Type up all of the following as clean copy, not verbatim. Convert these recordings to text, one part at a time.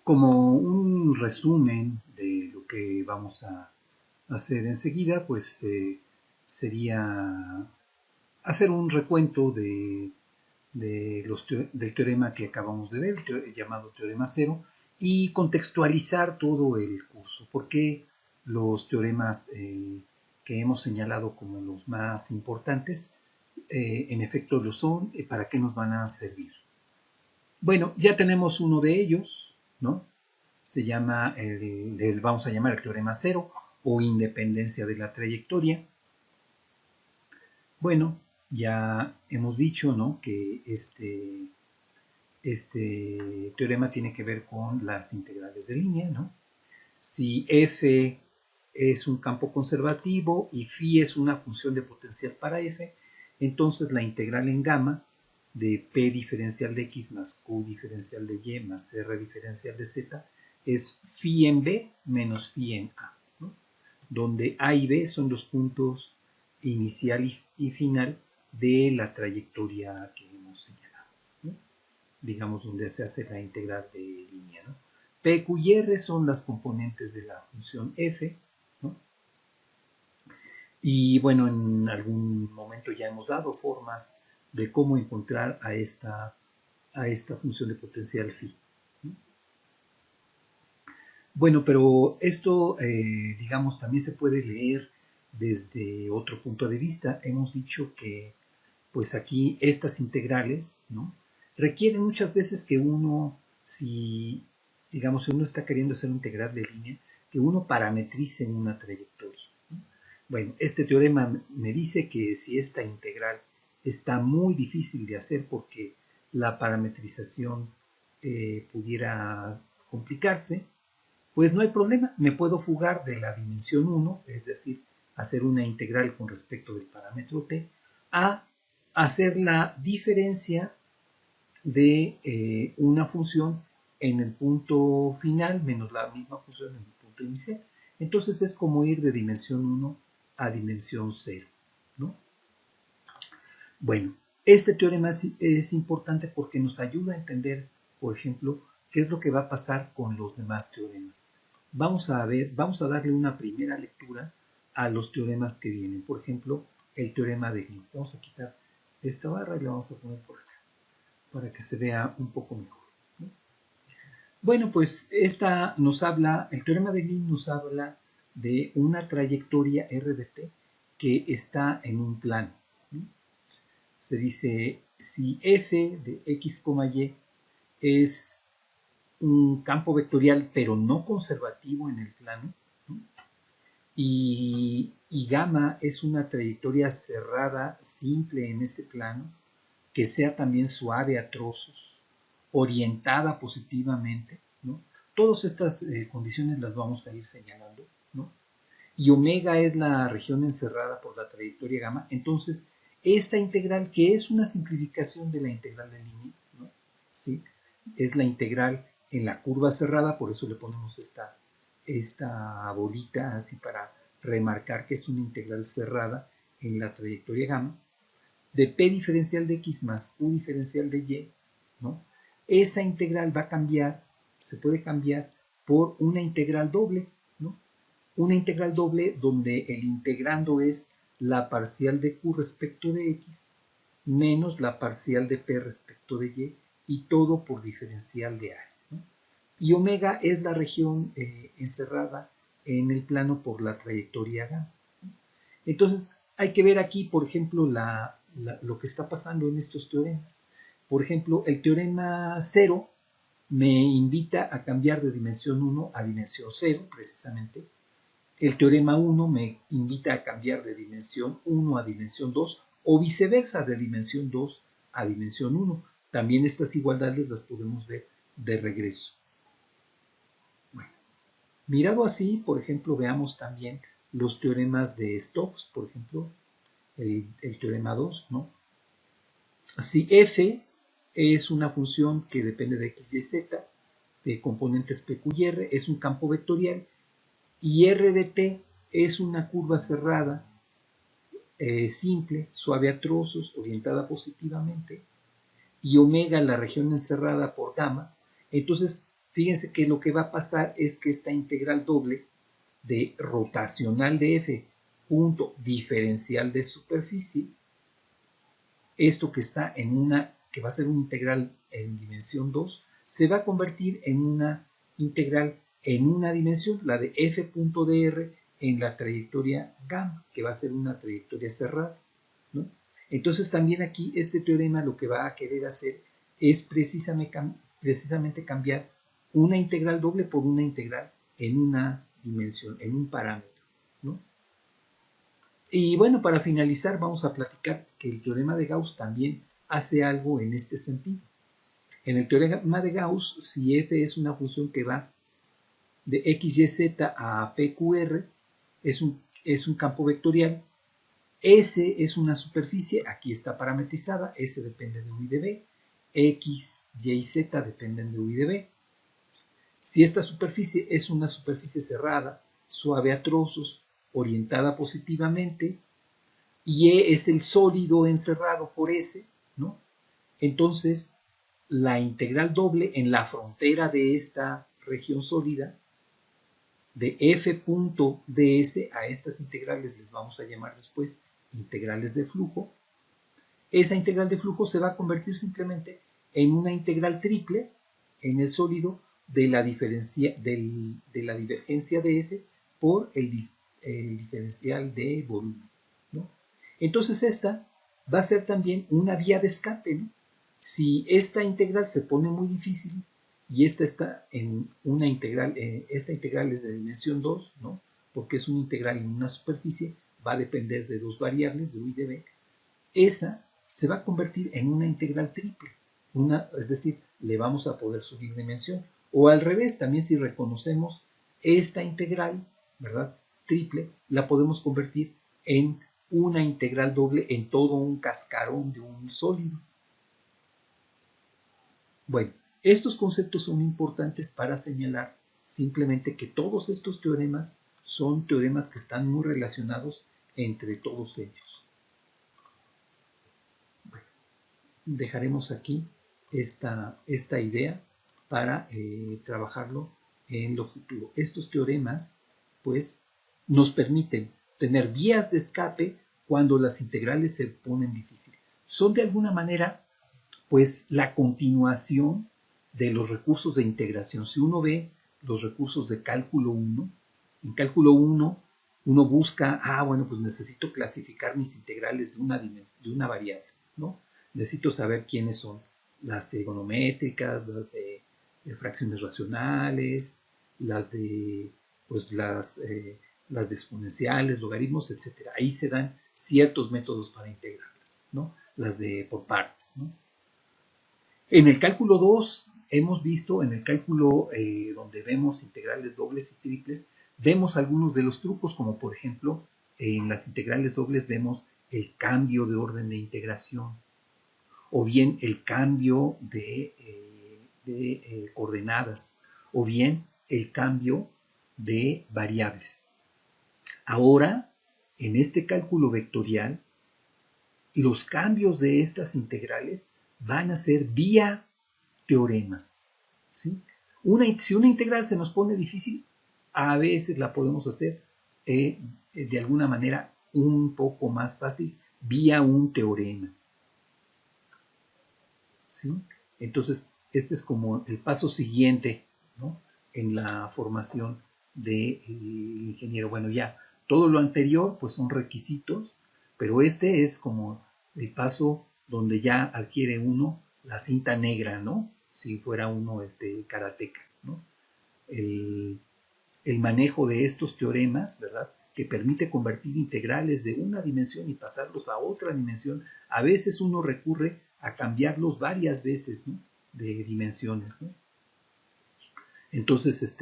Como un resumen de lo que vamos a hacer enseguida, pues sería hacer un recuento del teorema que acabamos de ver, llamado teorema cero, y contextualizar todo el curso. ¿Por qué los teoremas que hemos señalado como los más importantes, en efecto lo son? ¿Para qué nos van a servir? Bueno, ya tenemos uno de ellos, ¿no? Se llama, vamos a llamar el teorema cero o independencia de la trayectoria. Bueno, ya hemos dicho, ¿no?, que este teorema tiene que ver con las integrales de línea, ¿no? Si f es un campo conservativo y phi es una función de potencial para f, entonces la integral en gamma de p diferencial de x más q diferencial de y más r diferencial de z es phi en b menos phi en a, ¿no?, donde a y b son los puntos inicial y final de la trayectoria que hemos señalado, ¿no?, digamos donde se hace la integral de línea, ¿no? P, Q y R son las componentes de la función f, ¿no? Y bueno, en algún momento ya hemos dado formas de cómo encontrar a esta función de potencial phi, ¿no? Bueno, pero esto, digamos, también se puede leer desde otro punto de vista. Hemos dicho que, pues aquí, estas integrales, ¿no?, requieren muchas veces que uno, si uno está queriendo hacer una integral de línea, que uno parametrice una trayectoria, ¿no? Bueno, este teorema me dice que si esta integral está muy difícil de hacer porque la parametrización pudiera complicarse, pues no hay problema, me puedo fugar de la dimensión 1, es decir, hacer una integral con respecto del parámetro t, a hacer la diferencia de una función en el punto final menos la misma función en el punto inicial. Entonces es como ir de dimensión 1 a dimensión 0, ¿no? Bueno, este teorema es importante porque nos ayuda a entender, por ejemplo, qué es lo que va a pasar con los demás teoremas. Vamos a darle una primera lectura a los teoremas que vienen. Por ejemplo, el teorema de Glynn. Vamos a quitar esta barra y la vamos a poner por acá para que se vea un poco mejor, ¿no? Bueno, pues el teorema de Glynn nos habla de una trayectoria r de t que está en un plano, ¿no? Se dice, si f de x, y es un campo vectorial pero no conservativo en el plano, ¿no?, y gamma es una trayectoria cerrada simple en ese plano, que sea también suave a trozos, orientada positivamente, ¿no? Todas estas condiciones las vamos a ir señalando, ¿no? Y omega es la región encerrada por la trayectoria gamma. Entonces, esta integral, que es una simplificación de la integral de línea, ¿no?, ¿sí?, es la integral en la curva cerrada, por eso le ponemos esta bolita así para remarcar que es una integral cerrada en la trayectoria gamma, de p diferencial de x más q diferencial de y, ¿no? Esa integral va a cambiar, se puede cambiar por una integral doble, ¿no? Una integral doble donde el integrando es la parcial de q respecto de x menos la parcial de p respecto de y todo por diferencial de a, ¿no? Y omega es la región encerrada en el plano por la trayectoria gamma. Entonces, hay que ver aquí, por ejemplo, lo que está pasando en estos teoremas. Por ejemplo, el teorema 0 me invita a cambiar de dimensión 1 a dimensión 0, precisamente. El teorema 1 me invita a cambiar de dimensión 1 a dimensión 2 o viceversa, de dimensión 2 a dimensión 1. También estas igualdades las podemos ver de regreso. Bueno, mirado así, por ejemplo, veamos también los teoremas de Stokes, por ejemplo, el teorema 2, ¿no? Si f es una función que depende de x y z, de componentes p, q y r, es un campo vectorial, y r de t es una curva cerrada, simple, suave a trozos, orientada positivamente, y omega la región encerrada por gamma, entonces fíjense que lo que va a pasar es que esta integral doble de rotacional de f punto diferencial de superficie, esto que está en una, que va a ser una integral en dimensión 2, se va a convertir en una integral en una dimensión, la de f.dr en la trayectoria gamma, que va a ser una trayectoria cerrada, ¿no? Entonces también aquí este teorema lo que va a querer hacer es precisamente cambiar una integral doble por una integral en una dimensión, en un parámetro, ¿no? Y bueno, para finalizar vamos a platicar que el teorema de Gauss también hace algo en este sentido. En el teorema de Gauss, si f es una función que va de x, y, z a pqr, es un campo vectorial. S es una superficie, aquí está parametrizada, S depende de U y de B, X, Y, Z dependen de U y de B. Si esta superficie es una superficie cerrada, suave a trozos, orientada positivamente, y E es el sólido encerrado por S, ¿no? Entonces, la integral doble en la frontera de esta región sólida, de f.ds, a estas integrales les vamos a llamar después integrales de flujo, esa integral de flujo se va a convertir simplemente en una integral triple en el sólido de la divergencia de f por el diferencial de volumen, ¿no? Entonces esta va a ser también una vía de escape, ¿no? Si esta integral se pone muy difícil y esta está en una integral, esta integral es de dimensión 2, ¿no? Porque es una integral en una superficie, va a depender de dos variables, de u y de b, esa se va a convertir en una integral triple, es decir, le vamos a poder subir dimensión. O al revés, también si reconocemos esta integral, ¿verdad? Triple, la podemos convertir en una integral doble en todo un cascarón de un sólido. Bueno, estos conceptos son importantes para señalar simplemente que todos estos teoremas son teoremas que están muy relacionados entre todos ellos. Bueno, dejaremos aquí esta idea para trabajarlo en lo futuro. Estos teoremas, pues, nos permiten tener vías de escape cuando las integrales se ponen difíciles. Son de alguna manera, pues, la continuación de los recursos de integración. Si uno ve los recursos de cálculo 1, en cálculo 1 uno busca, bueno, pues necesito clasificar mis integrales de una variable, ¿no? Necesito saber quiénes son las trigonométricas, las de fracciones racionales, las de, pues las de exponenciales, logaritmos, etc. Ahí se dan ciertos métodos para integrarlas, ¿no? Las de por partes, ¿no? En el cálculo 2 hemos visto, en el cálculo donde vemos integrales dobles y triples, vemos algunos de los trucos, como por ejemplo, en las integrales dobles vemos el cambio de orden de integración, o bien el cambio de coordenadas, o bien el cambio de variables. Ahora, en este cálculo vectorial, los cambios de estas integrales van a ser vía teoremas, ¿sí? Si una integral se nos pone difícil, a veces la podemos hacer de alguna manera un poco más fácil vía un teorema, ¿sí? Entonces, este es como el paso siguiente, ¿no? En la formación del ingeniero. Bueno, ya todo lo anterior pues son requisitos, pero este es como el paso donde ya adquiere uno la cinta negra, ¿no? Si fuera uno karateca, ¿no? El manejo de estos teoremas, ¿verdad? Que permite convertir integrales de una dimensión y pasarlos a otra dimensión. A veces uno recurre a cambiarlos varias veces, ¿no? De dimensiones, ¿no? Entonces,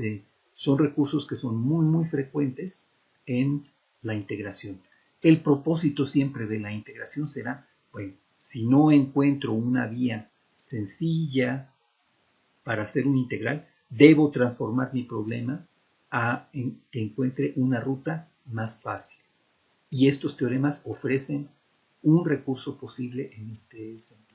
son recursos que son muy, muy frecuentes en la integración. El propósito siempre de la integración será, bueno, si no encuentro una vía sencilla para hacer un integral, debo transformar mi problema en que encuentre una ruta más fácil. Y estos teoremas ofrecen un recurso posible en este sentido.